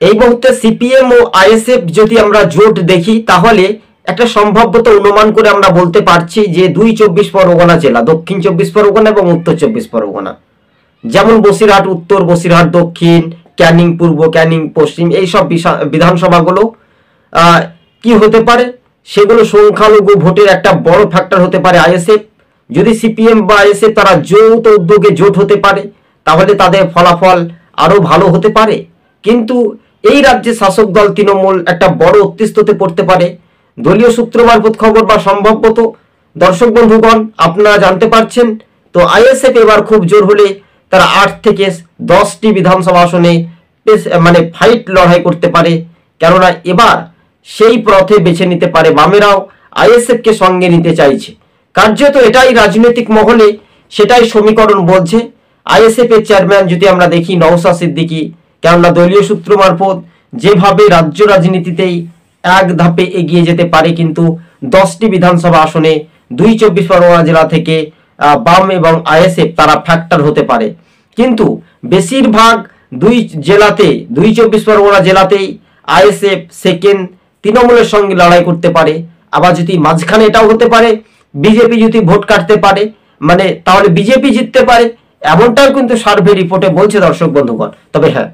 এই মুহূর্তে সিপিএম ও আইএসএফ যদি আমরা জোট দেখি তাহলে একটা সম্ভাব্যত অনুমান করে আমরা বলতে পারছি যে 2 চব্বিশ পরগনা জেলা, দক্ষিণ 24 পরগনা এবং উত্তর 24 পরগনা, যেমন বসিরহাট উত্তর, বসিরহাট দক্ষিণ, ক্যানিং পূর্ব, ক্যানিং পশ্চিম, এইসব বিধানসভাগুলো কি হতে পারে, সেগুলো সংখ্যালঘু ভোটের একটা বড় ফ্যাক্টর হতে পারে আইএসএফ। যদি সিপিএম বা আইএসএফ তারা যৌথ উদ্যোগে জোট হতে পারে তাহলে তাদের ফলাফল আরো ভালো হতে পারে। কিন্তু এই রাজ্যে শাসক দল তৃণমূল একটা বড় অতিষ্ঠতে পড়তে পারে। দলীয় সূত্র মারফত খবর বা সম্ভবত দর্শক বন্ধুগণ আপনারা জানতে পারছেন, তো আইএসএফ এবার খুব জোর হলে তারা 8 থেকে 10টি বিধানসভা আসনে মানে ফাইট লড়াই করতে পারে। কেননা এবার সেই পথে বেছে নিতে পারে বামেরাও আইএসএফকে সঙ্গে নিতে চাইছে। কার্যত এটাই রাজনৈতিক মহলে সেটাই সমীকরণ বলছে। আইএসএফ এর চেয়ারম্যান যদি আমরা দেখি নওশাদ সিদ্দিকী, কেননা দলীয় সূত্র মারফত যেভাবে রাজ্য রাজনীতিতেই এক ধাপে এগিয়ে যেতে পারে, কিন্তু 10টি বিধানসভা আসনে 2 চব্বিশ পরগনা জেলা থেকে বাম এবং আইএসএফ তারা ফ্যাক্টর হতে পারে। কিন্তু বেশিরভাগ 2 চব্বিশ পরগনা জেলাতেই আইএসএফ সেকেন্ড তৃণমূলের সঙ্গে লড়াই করতে পারে। আবার যদি মাঝখানে এটাও হতে পারে বিজেপি যদি ভোট কাটতে পারে, মানে তাহলে বিজেপি জিততে পারে, এমনটাও কিন্তু সার্ভে রিপোর্টে বলছে দর্শক বন্ধুগণ। তবে হ্যাঁ,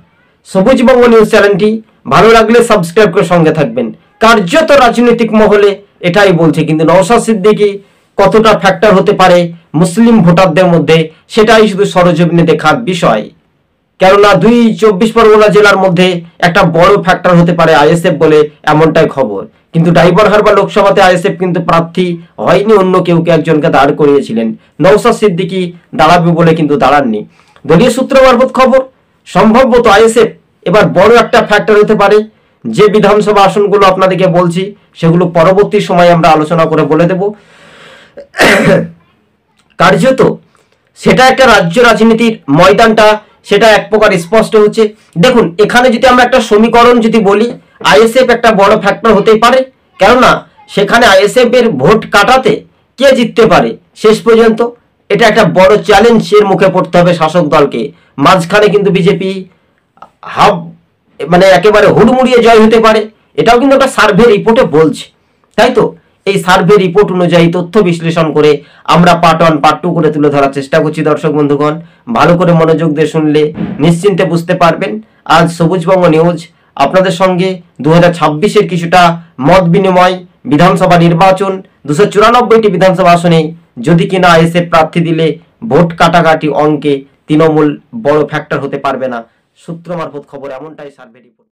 সবুজবঙ্গ নিউজ চ্যানেলটি ভালো লাগলে সাবস্ক্রাইব করে সঙ্গে থাকবেন। কার্যত রাজনৈতিক মহলে এটাই বলছে, কিন্তু নওশাদ সিদ্দিকী কতটা ফ্যাক্টর হতে পারে মুসলিম ভোটারদের মধ্যে সেটাই শুধু সরজমিনে দেখার বিষয়। কেননা 2 চব্বিশ পরগনা জেলার মধ্যে একটা বড় ফ্যাক্টর হতে পারে আইএসএফ বলে এমনটাই খবর। কিন্তু ডাইবারহাট লোকসভাতে আইএসএফ কিন্তু প্রার্থী হয়নি, অন্য কেউ একজনকে দাঁড় করিয়েছিলেন। নওশাদ সিদ্দিকী দাঁড়াবে বলে কিন্তু দাঁড়াননি। দলীয় সূত্র মারফত খবর সম্ভবত আইএসএফ এবার বড় একটা ফ্যাক্টর হতে পারে। যে বিধানসভা আসনগুলো আপনাদেরকে বলছি সেগুলো পরবর্তী সময় আমরা আলোচনা করে বলে দেব। কার্যত সেটা একটা রাজ্য রাজনীতির ময়দানটা সেটা এক প্রকার স্পষ্ট হচ্ছে। দেখুন, এখানে যদি আমরা একটা সমীকরণ যদি বলি, আইএসএফ একটা বড় ফ্যাক্টর হতেই পারে। কেননা সেখানে আইএসএফ এর ভোট কাটাতে কে জিততে পারে শেষ পর্যন্ত, এটা একটা বড় চ্যালেঞ্জের মুখে পড়তে হবে শাসক দলকে। মাঝখানে কিন্তু বিজেপি মানে একেবারে হুড়মুড়িয়ে জয় হতে পারে, এটাও কিন্তু একটা সার্ভে রিপোর্টে বলছে, তাই তো? এই সার্ভে রিপোর্ট অনুযায়ী তথ্য বিশ্লেষণ করে আমরা পার্ট 1 পার্ট 2 করে তুলে ধরার চেষ্টা করছি। দর্শক বন্ধুগণ ভালো করে মনোযোগ দিয়ে শুনলে নিশ্চিন্তে বুঝতে পারবেন। আজ সবুজবঙ্গ নিউজ আপনাদের সঙ্গে 2026-এর কিছুটা মত বিনিময়, বিধানসভা নির্বাচন 294টি বিধানসভা আসনে যদি কিনা আইএসএফ প্রার্থী দিলে ভোট কাটাকাটি অঙ্কে তৃণমূল বড় ফ্যাক্টর হতে পারবে না, সূত্র মারফত খবর এমনটাই সার্ভে রিপোর্ট।